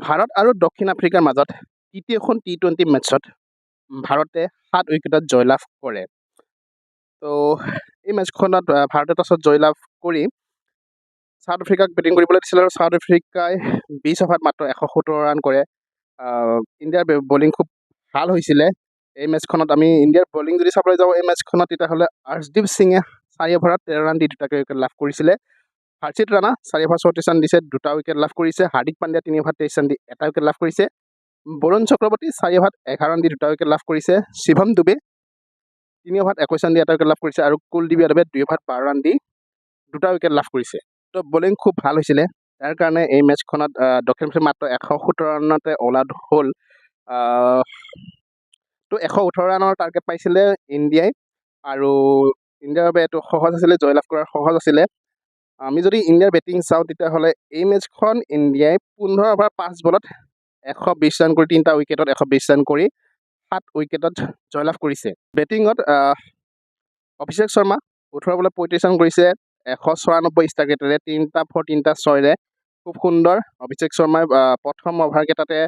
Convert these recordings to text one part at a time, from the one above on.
ভাৰত আৰু দক্ষিণ আফ্ৰিকাৰ মাজত তৃতীয়খন টি-20 মেটছত ভাৰতে 7 উইকেটত জয়লাভ কৰে। তো এই মেচখনত ভাৰতে টছত জয়লাভ কৰি ছাউথ আফ্ৰিকাক বেটিং কৰিবলৈ দিছিল আৰু ছাউথ আফ্ৰিকাই 20 অভাৰত মাত্ৰ 117 ৰান কৰে। ইণ্ডিয়াৰ বলিং খুব ভাল হৈছিলে এই মেচখনত। আমি ইণ্ডিয়াৰ বলিং যদি চাবলৈ যাওঁ এই মেচখনত, তেতিয়াহ'লে আৰ্শদীপ সিঙে 4 অভাৰত 13 ৰান দি 2টাকৈ উইকেট লাভ কৰিছিলে। হৰ্ষিত ৰাণা 4 অভাৰ 34 ৰান দিছে, 2টা উইকেট লাভ কৰিছে। হাৰ্দিক পাণ্ডিয়া 3 অভাৰ 23 ৰান দি 1টা উইকেট লাভ কৰিছে। বৰুণ চক্ৰৱৰ্তী 4 অভাৰত 11 ৰান দি 2টা উইকেট লাভ কৰিছে। শিৱম দুবে 3 অভাৰত 21 ৰান দি 1টা উইকেট লাভ কৰিছে আৰু কুলদীপ যাদৱে 2 অভাৰত 12 ৰান দি 2টা উইকেট লাভ কৰিছে। তো বলিং খুব ভাল হৈছিলে, তাৰ কাৰণে এই মেচখনত দক্ষিণ আফ্ৰিকা মাত্ৰ 117 ৰানতে অল আউট হ'ল। তো 118 ৰানৰ টাৰ্গেট পাইছিলে ইণ্ডিয়াই, আৰু ইণ্ডিয়াৰ বাবে এইটো সহজ আছিলে, জয়লাভ কৰাৰ সহজ আছিলে। আমি যদি ইণ্ডিয়াৰ বেটিং চাওঁ, তেতিয়াহ'লে এই মেচখন ইণ্ডিয়াই 15 অভাৰ 5 বলত 120 ৰান কৰি 3টা উইকেটত 120 ৰান কৰি 7 উইকেটত জয়লাভ কৰিছে। বেটিঙত অভিষেক শৰ্মা 18 বলত 35 ৰান কৰিছে, 194 ষ্টাৰ ৰেটেৰে, 3টা 4 3টা 6ৰে। খুব সুন্দৰ। অভিষেক শৰ্মাই প্ৰথম অভাৰকেইটাতে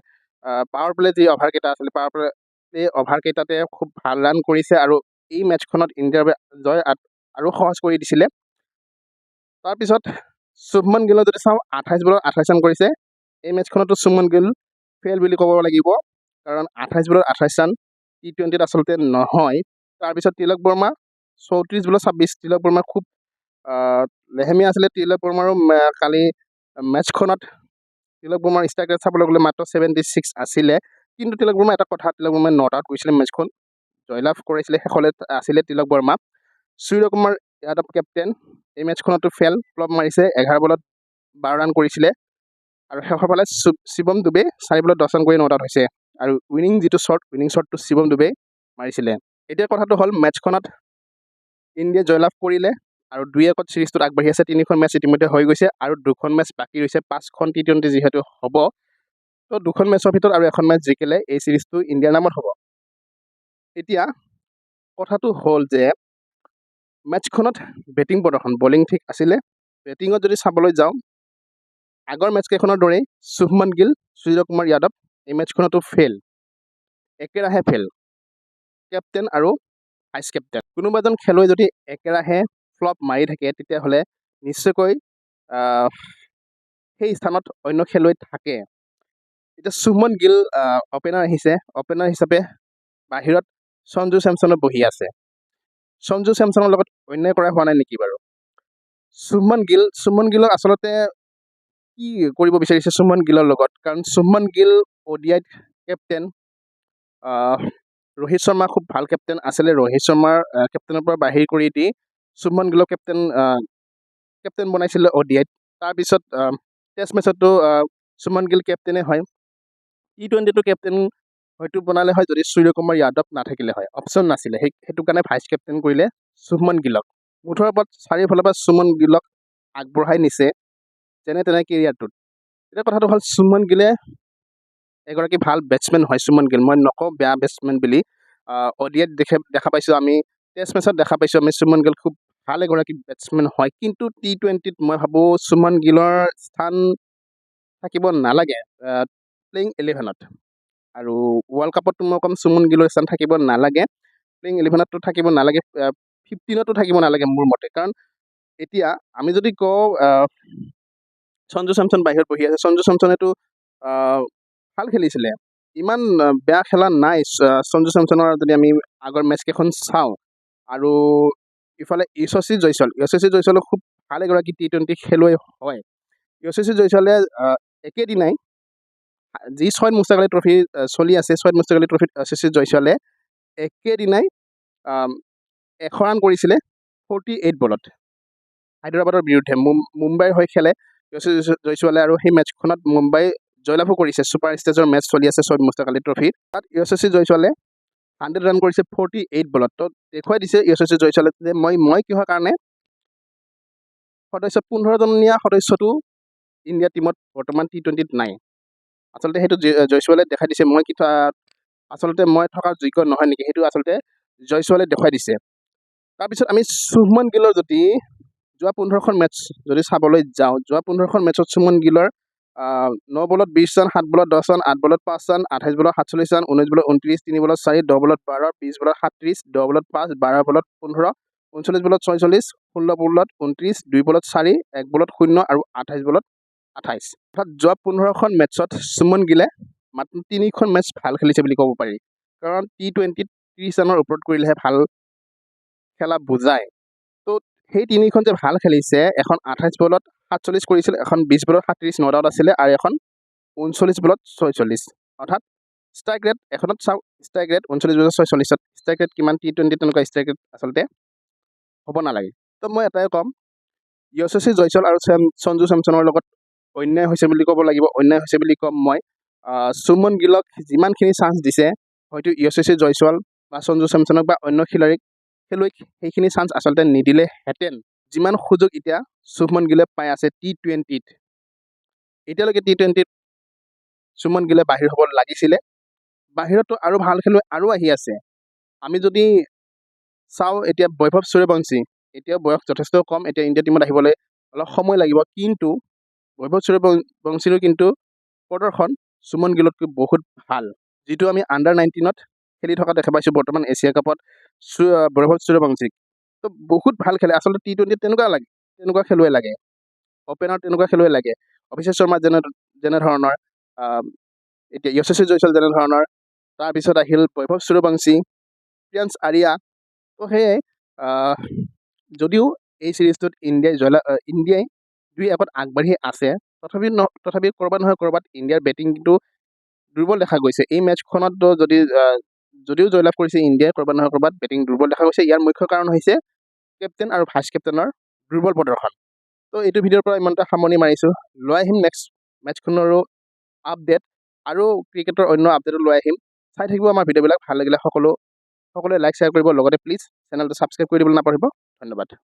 পাৱাৰ প্লে যি অভাৰকেইটা আছিলে, পাৱাৰ প্লে অভাৰকেইটাতে খুব ভাল ৰান কৰিছে আৰু এই মেচখনত ইণ্ডিয়াৰ জয় আৰু সহজ কৰি দিছিলে। তাৰপিছত শুভমন গিলৰ যদি চাওঁ, 28 বলত 28 ৰান কৰিছে। এই মেচখনতো শুভমন গিল ফেইল বুলি ক'ব লাগিব, কাৰণ 28 বলত 28 ৰান টি-20ত আচলতে নহয়। তাৰপিছত তিলক বৰ্মা 34 বলত 26। তিলক বৰ্মা খুব লেহেমীয়া আছিলে। তিলক বৰ্মাৰো কালি মেচখনত তিলক বৰ্মাৰ ষ্ট্ৰাইক ৰেট চাবলৈ গ'লে মাত্ৰ 76 আছিলে। কিন্তু তিলক বৰ্মা এটা কথা, তিলক বৰ্মাই নট আউট কৰিছিলে মেচখন, জয়লাভ কৰাইছিলে। শেষলৈ আছিলে তিলক বৰ্মা। সূৰ্যকুমাৰ যাদৱ কেপ্টেইন এই মেচখনতো ফ্লপ মাৰিছে, 11 বলত 12 ৰান কৰিছিলে। আৰু শেষৰ ফালে শিৱম দুবে 4 বলত 10 ৰান কৰি নট আউট হৈছে, আৰু উইনিং শ্বটটো শিৱম দুবে মাৰিছিলে। এতিয়া কথাটো হ'ল, মেচখনত ইণ্ডিয়াই জয়লাভ কৰিলে আৰু 2-1 চিৰিজটোত আগবাঢ়ি আছে। 3খন মেচ ইতিমধ্যে হৈ গৈছে আৰু 2খন মেচ বাকী ৰৈছে। 5খন টি-20 যিহেতু হ'ব, তো 2খন মেচৰ ভিতৰত আৰু এখন মেচ জিকিলে এই চিৰিজটো ইণ্ডিয়াৰ নামত হ'ব। এতিয়া কথাটো হ'ল যে মেচখনত বেটিং প্ৰদৰ্শন, বলিং ঠিক আছিলে। বেটিঙত যদি চাবলৈ যাওঁ, আগৰ মেচকেইখনৰ দৰেই শুভমন গিল, সূৰ্যকুমাৰ যাদৱ এই মেচখনতো ফেইল, একেৰাহে ফেইল। কেপ্টেইন আৰু ভাইচ কেপ্টেইন কোনোবা এজন খেলুৱৈ যদি একেৰাহে ফ্লপ মাৰি থাকে, তেতিয়াহ'লে নিশ্চয়কৈ সেই স্থানত অন্য খেলুৱৈ থাকে। এতিয়া শুভমন গিল অপেনাৰ আহিছে, অপেনাৰ হিচাপে বাহিৰত সঞ্জু চেমছনে বহি আছে। সঞ্জু চেমছনৰ লগত অন্যায় কৰা হোৱা নাই নেকি বাৰু? শুভমন গিলক আচলতে কি কৰিব বিচাৰিছে শুভমন গিলৰ লগত? কাৰণ শুভমন গিল ODIত কেপ্টেইন, ৰোহিত শৰ্মা খুব ভাল কেপ্টেইন আছিলে। ৰোহিত শৰ্মাৰ কেপ্টেইনৰ পৰা বাহিৰ কৰি দি শুভমন গিলক কেপ্টেইন বনাইছিলে ODIত। তাৰপিছত টেষ্ট মেচতো শুভমন গিল কেপ্টেইনে হয়। টি-20টো কেপ্টেইন হয়তো বনালে হয় যদি সূৰ্যকুমাৰ যাদৱ নাথাকিলে হয়, অপশ্যন নাছিলে। সেইটো কাৰণে ভাইচ কেপ্টেইন কৰিলে শুভমন গিলক। মুঠৰ ওপৰত চাৰিওফালৰ পৰা শুভমন গিলক আগবঢ়াই নিছে যেনে তেনে কেৰিয়াৰটোত। এতিয়া কথাটো হ'ল, শুভমন গিলে এগৰাকী ভাল বেটছমেন হয়। শুভমন গিল, মই নকওঁ বেয়া বেটছমেন বুলি। ODIত দেখা পাইছোঁ, আমি টেষ্ট মেচত দেখা পাইছোঁ আমি শুভমন গিল খুব ভাল এগৰাকী বেটছমেন হয়। কিন্তু টি-20ত মই ভাবোঁ শুভমন গিলৰ স্থান থাকিব নালাগে প্লেইং 11ত, আৰু ৱৰ্ল্ড কাপততো মই ক'ম শুভমন গিলৰ স্থান থাকিব নালাগে। প্লেইং 11তো থাকিব নালাগে, 15তো থাকিব নালাগে মোৰ মতে। কাৰণ এতিয়া আমি যদি কওঁ সঞ্জু চেমছন বাহিৰত বহি আছে, সঞ্জু চেমছনেতো ভাল খেলিছিলে, ইমান বেয়া খেলা নাই সঞ্জু চেমছনৰ যদি আমি আগৰ মেচকেইখন চাওঁ। আৰু ইফালে যশস্বী জয়ছোৱালো খুব ভাল এগৰাকী টি-20 খেলুৱৈ হয়। যশস্বী জয়ছোৱালে একেদিনাই যি সৈয়দ মুস্তাক আলী ট্ৰফি চলি আছে, সৈয়দ মুস্তাক আলী ট্ৰফিত যশস্বী জয়ছোৱালে একেদিনাই 100 ৰান কৰিছিলে 48 বলত। হায়দৰাবাদৰ বিৰুদ্ধে মুম্বাইৰ হৈ খেলে যশস্বী জয়ছোৱালে, আৰু সেই মেচখনত মুম্বাই জয়লাভো কৰিছে। ছুপাৰ ষ্টেজৰ মেচ চলি আছে সৈয়দ মুস্তাক আলী ট্ৰফিত। তাত যশস্বী জয়ছোৱালে 100 ৰান কৰিছে 48 বলত। তো দেখুৱাই দিছে যশস্বী জয়ছোৱালে যে মই কিহৰ কাৰণে 15জনীয়া সদস্যটো ইণ্ডিয়া টীমত বৰ্তমান টি-20ত নাই। আচলতে সেইটো জয়ছোৱালে দেখাই দিছে, আচলতে মই থকাৰ যোগ্য নহয় নেকি, সেইটো আচলতে জয়ছোৱালে দেখুৱাই দিছে। তাৰপিছত আমি শুভমন গিলৰ যদি যোৱা 15খন মেচ যদি চাবলৈ যাওঁ, যোৱা 15খন মেচত শুভমন গিলৰ 9 বলত 20 ৰান, 7 বলত 10 ৰান, 8 বলত 5 ৰান, 28 বলত 47 ৰান, 19 বলত 29, 3 বলত 4, 10 বলত 12, 20 বলত 37, 10 বলত 5, 12 বলত 15, 39 বলত 46, 16 বলত 29, 2 বলত 4, 1 বলত 0 আৰু 28 বলত 28। অৰ্থাৎ যোৱা 15খন মেটছত সুমন গিলে মাত্ৰ 3খন মেটচ ভাল খেলিছে বুলি ক'ব পাৰি। কাৰণ T20ত 30 ৰানৰ ওপৰত কৰিলেহে ভাল খেলা বুজায়। তো সেই 3খন যে ভাল খেলিছে, এখন 28 বলত 47 কৰিছিল, এখন 20 বলত 37 নট আউট আছিলে, আৰু এখন 39 বলত 46। অৰ্থাৎ ষ্ট্ৰাইক ৰেট এখনত চাওক, ষ্ট্ৰাইক ৰেট 39 বলত 46ত ষ্ট্ৰাইক ৰেট কিমান, T20 তেনেকুৱা ষ্ট্ৰাইক ৰেট আচলতে হ'ব নালাগে। তো মই এটাই ক'ম, যশস্বী জয়ছোৱাল আৰু সঞ্জু চেমছনৰ লগত অন্যায় হৈছে বুলি ক'ব লাগিব, অন্যায় হৈছে বুলি ক'ম মই। সুমন গিলক যিমানখিনি চান্স দিছে, হয়তো যশস্বী জয়ছোৱাল বা সঞ্জু চেমছনক বা অন্য খেলুৱৈক সেইখিনি চান্স আচলতে নিদিলেহেঁতেন। যিমান সুযোগ এতিয়া সুমন গিলে পাই আছে T20ত, এতিয়ালৈকে T20ত সুমন গিলে বাহিৰ হ'ব লাগিছিলে। বাহিৰতো আৰু ভাল খেলুৱৈ আৰু আহি আছে। আমি যদি চাওঁ, এতিয়া বৈভৱ সূৰ্যবংশী, এতিয়াও বয়স যথেষ্ট কম, এতিয়া ইণ্ডিয়া টীমত আহিবলৈ অলপ সময় লাগিব, কিন্তু বৈভৱ সূৰ্যবংশীৰো কিন্তু প্ৰদৰ্শন সুমন গিলতকৈ বহুত ভাল, যিটো আমি আণ্ডাৰ-19ত খেলি থকা দেখা পাইছোঁ বৰ্তমান এছিয়া কাপত বৈভৱ সূৰ্যবংশীক। তো বহুত ভাল খেলে আচলতে। T20ত তেনেকুৱা খেলুৱৈ লাগে, অপেনাৰ তেনেকুৱা খেলুৱৈ লাগে। অভিষেক শৰ্মা যেনে ধৰণৰ, এতিয়া যশস্বী জয়ছোৱাল যেনে ধৰণৰ, তাৰপিছত আহিল বৈভৱ সূৰ্যবংশী, প্ৰিয়াংশ আৰিয়া। তো সেয়াই, যদিও এই চিৰিজটোত ইণ্ডিয়াই 2-1 আগবাঢ়ি আছে, তথাপি ক'ৰবাত নহয় ক'ৰবাত ইণ্ডিয়াৰ বেটিং কিন্তু দুৰ্বল দেখা গৈছে। এই মেটচখনতো যদিও জয়লাভ কৰিছে ইণ্ডিয়াই, ক'ৰবাত নহয় ক'ৰবাত বেটিং দুৰ্বল দেখা গৈছে। ইয়াৰ মুখ্য কাৰণ হৈছে কেপ্টেইন আৰু ভাইচ কেপ্টেইনৰ দুৰ্বল প্ৰদৰ্শন। তো এইটো ভিডিঅ'ৰ পৰা ইমানটা সামৰণি মাৰিছোঁ। লৈ আহিম নেক্সট মেটচখনৰো আপডেট, আৰু ক্ৰিকেটৰ অন্য আপডেটো লৈ আহিম। চাই থাকিব আমাৰ ভিডিঅ'বিলাক। ভাল লাগিলে সকলোৱে লাইক শ্বেয়াৰ কৰিব, লগতে প্লিজ চেনেলটো ছাবস্ক্ৰাইব কৰি দিবলৈ নাপাহৰিব। ধন্যবাদ।